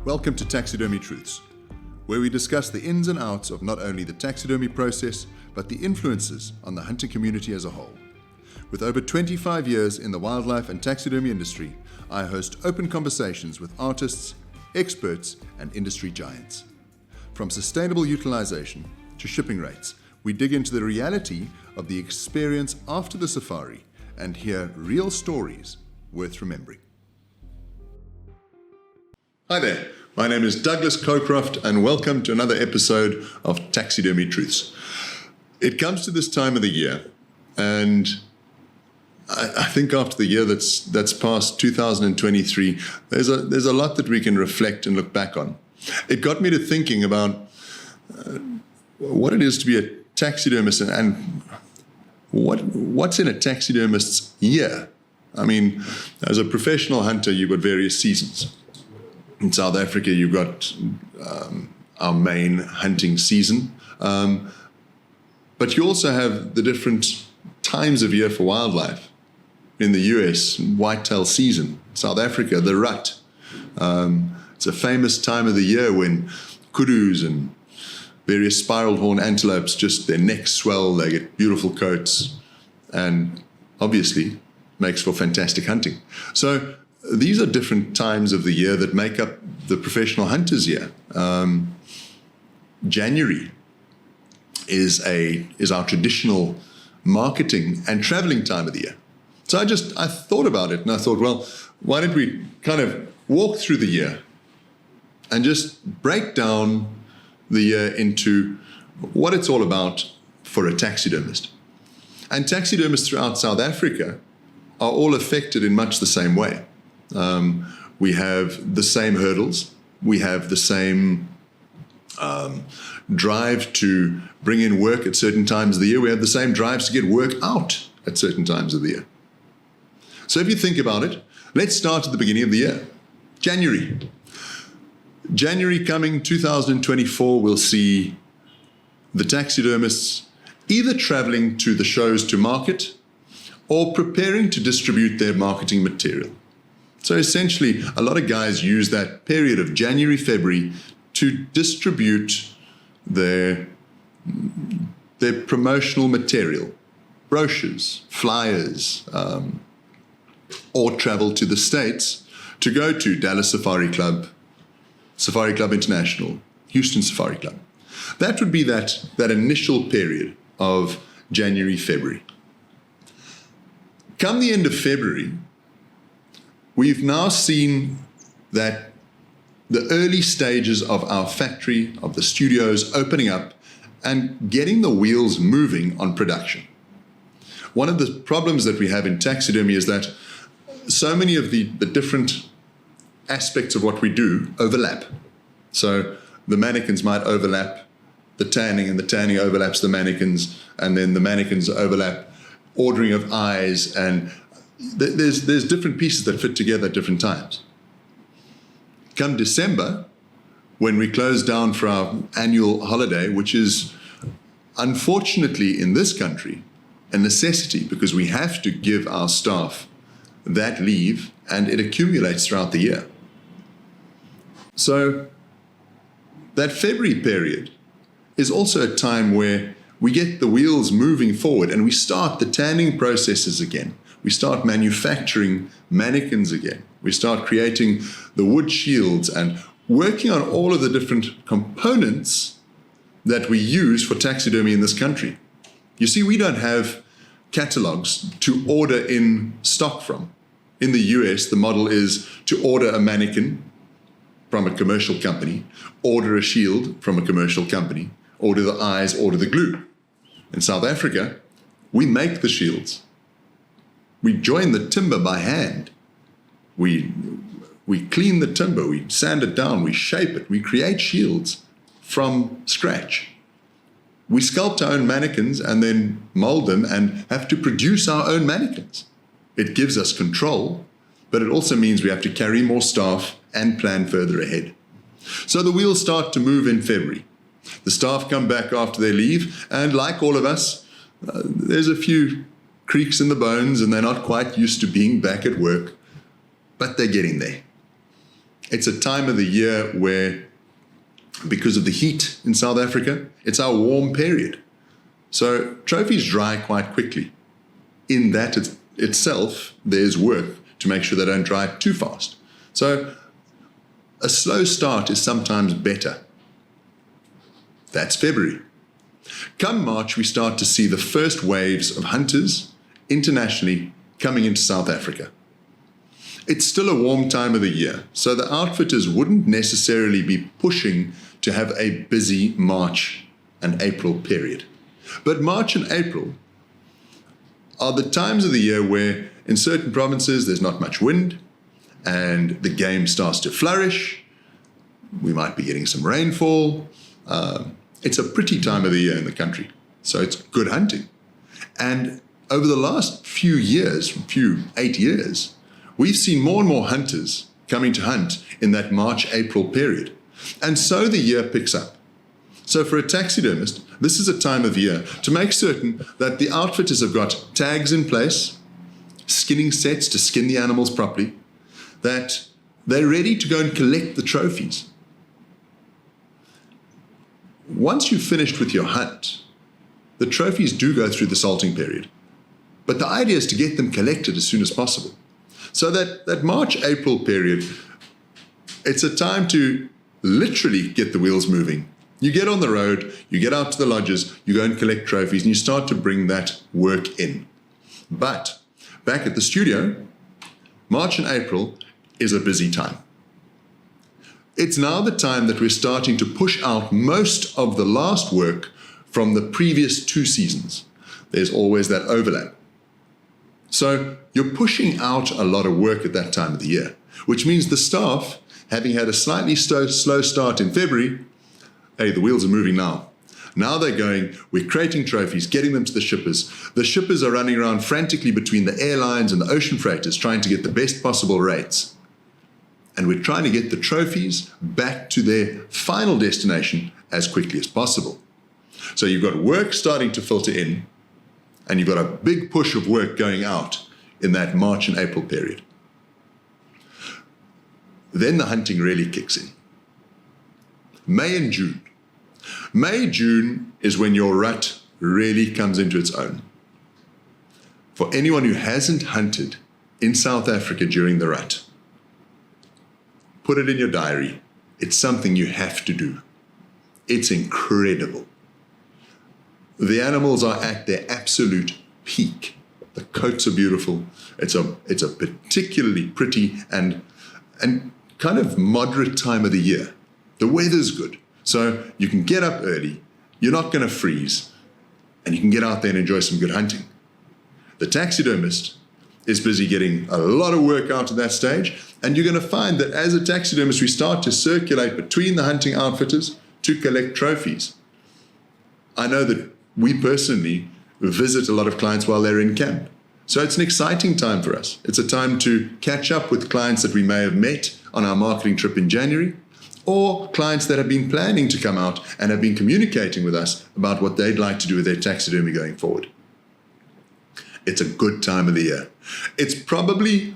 Welcome to Taxidermy Truths, where we discuss the ins and outs of not only the taxidermy process, but the influences on the hunting community as a whole. With over 25 years in the wildlife and taxidermy industry, I host open conversations with artists, experts, and industry giants. From sustainable utilization to shipping rates, we dig into the reality of the experience after the safari and hear real stories worth remembering. Hi there, my name is Douglas Cowcroft and welcome to another episode of Taxidermy Truths. It comes to this time of the year and I think after the year that's past 2023, there's a lot that we can reflect and look back on. It got me to thinking about what it is to be a taxidermist and what's in a taxidermist's year. I mean, as a professional hunter, you've got various seasons. In South Africa, you've got our main hunting season, but you also have the different times of year for wildlife. In the US, whitetail season. South Africa, the rut. It's a famous time of the year when kudus and various spiral horn antelopes, just their necks swell, they get beautiful coats, and obviously makes for fantastic hunting. So these are different times of the year that make up the professional hunter's year. January is our traditional marketing and traveling time of the year. So I thought about it and I thought, well, why don't we kind of walk through the year and just break down the year into what it's all about for a taxidermist. And taxidermists throughout South Africa are all affected in much the same way. We have the same hurdles. We have the same drive to bring in work at certain times of the year. We have the same drives to get work out at certain times of the year. So if you think about it, let's start at the beginning of the year. January. January coming 2024, we'll see the taxidermists either traveling to the shows to market or preparing to distribute their marketing material. So essentially, a lot of guys use that period of January, February to distribute their promotional material, brochures, flyers, or travel to the States to go to Dallas Safari Club International, Houston Safari Club. That would be that initial period of January, February. Come the end of February, we've now seen that the early stages of our factory, of the studios opening up and getting the wheels moving on production. One of the problems that we have in taxidermy is that so many of the different aspects of what we do overlap. So the mannequins might overlap the tanning, and the tanning overlaps the mannequins, and then the mannequins overlap ordering of eyes, and there's different pieces that fit together at different times. Come December, when we close down for our annual holiday, which is unfortunately in this country a necessity because we have to give our staff that leave and it accumulates throughout the year. So that February period is also a time where we get the wheels moving forward and we start the tanning processes again. We start manufacturing mannequins again. We start creating the wood shields and working on all of the different components that we use for taxidermy in this country. You see, we don't have catalogs to order in stock from. In the US, the model is to order a mannequin from a commercial company, order a shield from a commercial company, order the eyes, order the glue. In South Africa, we make the shields. We join the timber by hand. We clean the timber, we sand it down, we shape it, we create shields from scratch. We sculpt our own mannequins and then mold them and have to produce our own mannequins. It gives us control, but it also means we have to carry more staff and plan further ahead. So the wheels start to move in February. The staff come back after their leave, and like all of us, there's a few creaks in the bones and they're not quite used to being back at work, but they're getting there. It's a time of the year where, because of the heat in South Africa, it's our warm period. So trophies dry quite quickly. In that itself, there's work to make sure they don't dry too fast. So a slow start is sometimes better. That's February. Come March, we start to see the first waves of hunters internationally coming into South Africa. It's still a warm time of the year, so the outfitters wouldn't necessarily be pushing to have a busy March and April period. But March and April are the times of the year where in certain provinces there's not much wind and the game starts to flourish. We might be getting some rainfall. It's a pretty time of the year in the country, so it's good hunting. And over the last few years, 8 years, we've seen more and more hunters coming to hunt in that March-April period. And so the year picks up. So for a taxidermist, this is a time of year to make certain that the outfitters have got tags in place, skinning sets to skin the animals properly, that they're ready to go and collect the trophies. Once you've finished with your hunt, the trophies do go through the salting period. But the idea is to get them collected as soon as possible. So that March-April period, it's a time to literally get the wheels moving. You get on the road, you get out to the lodges, you go and collect trophies, and you start to bring that work in. But back at the studio, March and April is a busy time. It's now the time that we're starting to push out most of the last work from the previous 2 seasons. There's always that overlap. So you're pushing out a lot of work at that time of the year, which means the staff, having had a slightly slow start in February, hey, the wheels are moving now. Now they're going, we're creating trophies, getting them to the shippers. The shippers are running around frantically between the airlines and the ocean freighters trying to get the best possible rates. And we're trying to get the trophies back to their final destination as quickly as possible. So you've got work starting to filter in, and you've got a big push of work going out in that March and April period. Then the hunting really kicks in. May and June. May, June is when your rut really comes into its own. For anyone who hasn't hunted in South Africa during the rut, put it in your diary. It's something you have to do. It's incredible. The animals are at their absolute peak. The coats are beautiful. It's a particularly pretty and kind of moderate time of the year. The weather's good, so you can get up early, you're not going to freeze, and you can get out there and enjoy some good hunting. The taxidermist is busy getting a lot of work out at that stage, and you're going to find that as a taxidermist, we start to circulate between the hunting outfitters to collect trophies. I know that we personally visit a lot of clients while they're in camp. So it's an exciting time for us. It's a time to catch up with clients that we may have met on our marketing trip in January, or clients that have been planning to come out and have been communicating with us about what they'd like to do with their taxidermy going forward. It's a good time of the year. It's probably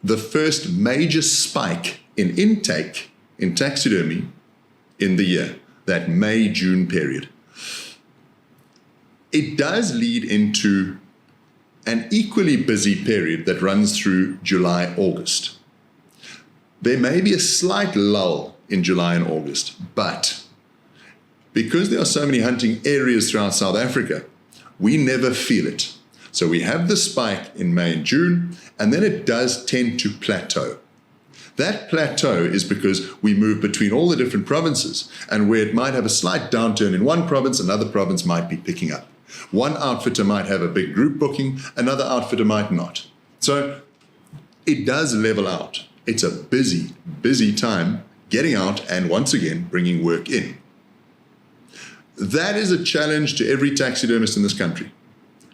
the first major spike in intake in taxidermy in the year, that May-June period. It does lead into an equally busy period that runs through July, August. There may be a slight lull in July and August, but because there are so many hunting areas throughout South Africa, we never feel it. So we have the spike in May and June, and then it does tend to plateau. That plateau is because we move between all the different provinces, and where it might have a slight downturn in one province, another province might be picking up. One outfitter might have a big group booking, another outfitter might not. So it does level out. It's a busy, busy time getting out and once again bringing work in. That is a challenge to every taxidermist in this country,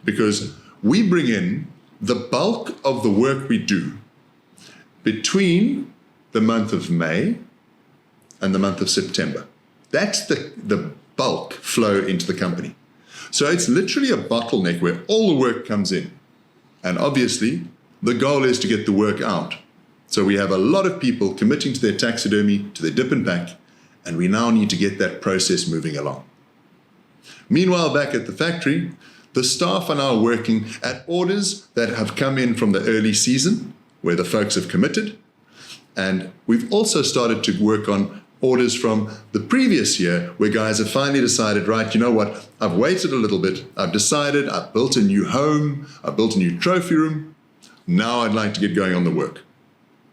because we bring in the bulk of the work we do between the month of May and the month of September. That's the bulk flow into the company. So it's literally a bottleneck where all the work comes in. And obviously, the goal is to get the work out. So we have a lot of people committing to their taxidermy, to their dip and pack, and we now need to get that process moving along. Meanwhile, back at the factory, the staff are now working at orders that have come in from the early season, where the folks have committed. And we've also started to work on orders from the previous year, where guys have finally decided, right, you know what, I've waited a little bit, I've decided, I've built a new home, I've built a new trophy room, now I'd like to get going on the work.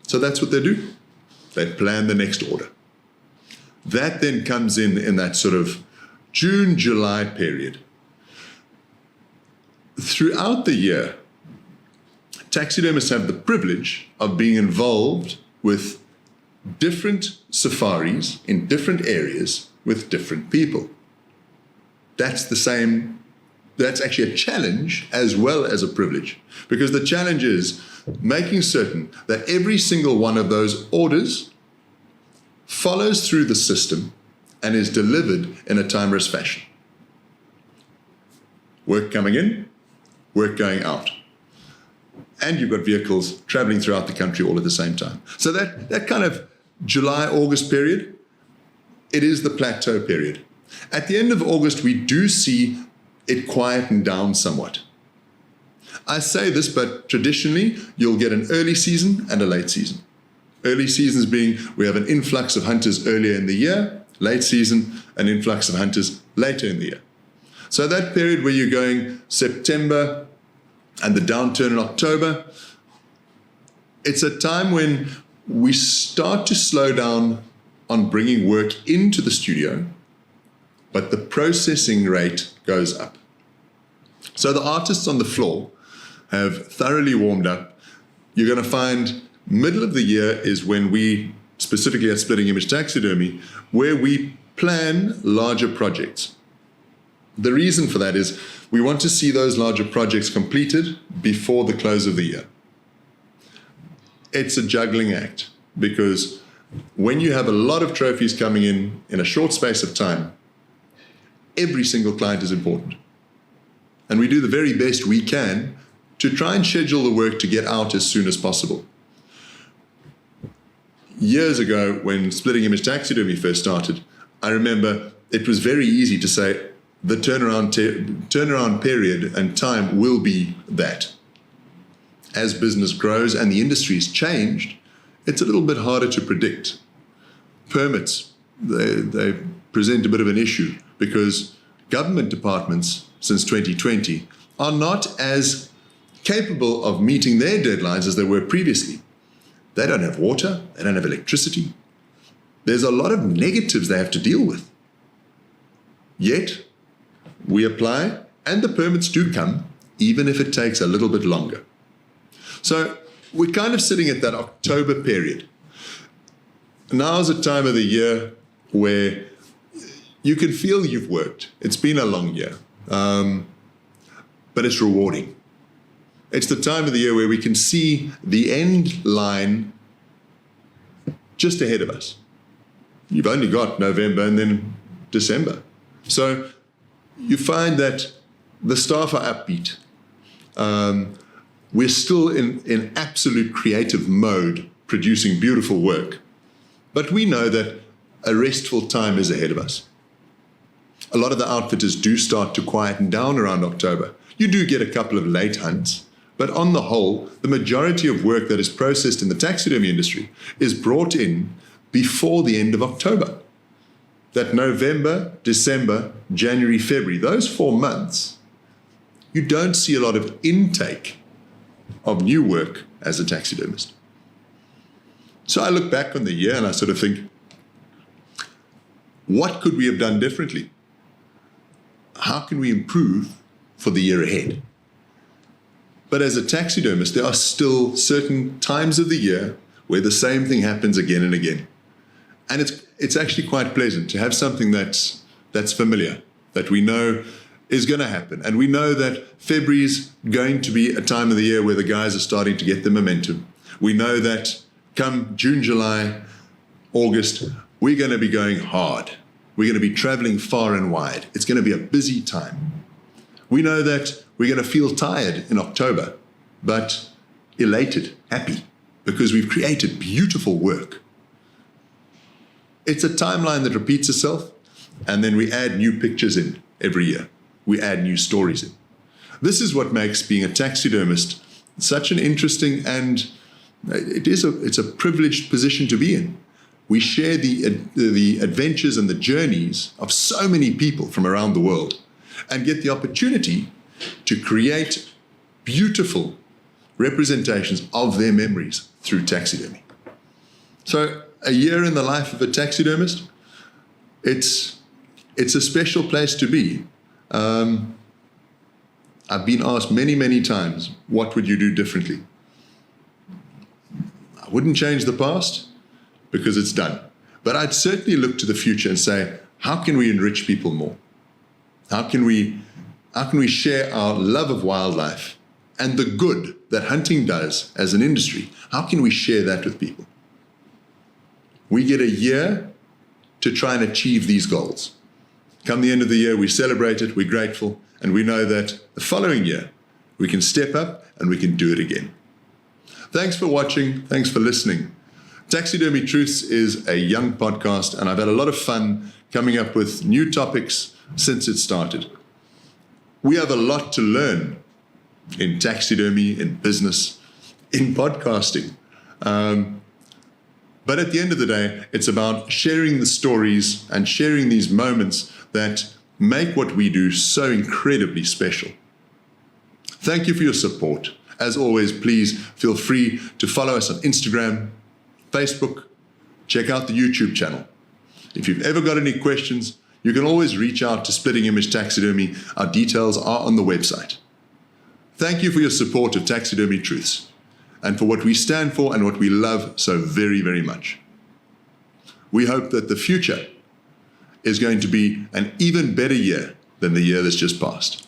So that's what they do. They plan the next order. That then comes in that sort of June, July period. Throughout the year, taxidermists have the privilege of being involved with different safaris in different areas with different people. That's actually a challenge as well as a privilege, because the challenge is making certain that every single one of those orders follows through the system and is delivered in a timeless fashion. Work coming in, work going out. And you've got vehicles traveling throughout the country all at the same time. So that kind of July, August period, it is the plateau period. At the end of August, we do see it quieten down somewhat. I say this, but traditionally, you'll get an early season and a late season. Early seasons being we have an influx of hunters earlier in the year, late season, an influx of hunters later in the year. So that period where you're going September and the downturn in October, it's a time when we start to slow down on bringing work into the studio, but the processing rate goes up. So the artists on the floor have thoroughly warmed up. You're going to find middle of the year is when we, specifically at Splitting Image Taxidermy, where we plan larger projects. The reason for that is we want to see those larger projects completed before the close of the year. It's a juggling act, because when you have a lot of trophies coming in a short space of time, every single client is important. And we do the very best we can to try and schedule the work to get out as soon as possible. Years ago, when Splitting Image Taxidermy first started, I remember it was very easy to say the turnaround period and time will be that. As business grows and the industry's changed, it's a little bit harder to predict. Permits, they present a bit of an issue, because government departments since 2020 are not as capable of meeting their deadlines as they were previously. They don't have water, they don't have electricity. There's a lot of negatives they have to deal with. Yet, we apply and the permits do come, even if it takes a little bit longer. So we're kind of sitting at that October period. Now's a time of the year where you can feel you've worked. It's been a long year, but it's rewarding. It's the time of the year where we can see the end line just ahead of us. You've only got November and then December. So you find that the staff are upbeat. We're still in absolute creative mode, producing beautiful work. But we know that a restful time is ahead of us. A lot of the outfitters do start to quieten down around October. You do get a couple of late hunts, but on the whole, the majority of work that is processed in the taxidermy industry is brought in before the end of October. That November, December, January, February, those 4 months, you don't see a lot of intake of new work as a taxidermist. So I look back on the year and I sort of think, what could we have done differently? How can we improve for the year ahead? But as a taxidermist, there are still certain times of the year where the same thing happens again and again. And it's actually quite pleasant to have something that's familiar, that we know is going to happen. And we know that February's going to be a time of the year where the guys are starting to get the momentum. We know that come June, July, August, we're going to be going hard. We're going to be traveling far and wide. It's going to be a busy time. We know that we're going to feel tired in October, but elated, happy. because we've created beautiful work. It's a timeline that repeats itself, and then we add new pictures in every year. We add new stories in. This is what makes being a taxidermist such an interesting and it's a privileged position to be in. We share the adventures and the journeys of so many people from around the world and get the opportunity to create beautiful representations of their memories through taxidermy. So a year in the life of a taxidermist, it's a special place to be. I've been asked many, many times, what would you do differently? I wouldn't change the past because it's done. But I'd certainly look to the future and say, how can we enrich people more? How can we share our love of wildlife and the good that hunting does as an industry? How can we share that with people? We get a year to try and achieve these goals. Come the end of the year, we celebrate it, we're grateful, and we know that the following year, we can step up and we can do it again. Thanks for watching. Thanks for listening. Taxidermy Truths is a young podcast, and I've had a lot of fun coming up with new topics since it started. We have a lot to learn in taxidermy, in business, in podcasting. But at the end of the day, it's about sharing the stories and sharing these moments that make what we do so incredibly special. Thank you for your support. As always, please feel free to follow us on Instagram, Facebook, check out the YouTube channel. If you've ever got any questions, you can always reach out to Splitting Image Taxidermy. Our details are on the website. Thank you for your support of Taxidermy Truths and for what we stand for and what we love so very, very much. We hope that the future is going to be an even better year than the year that's just passed.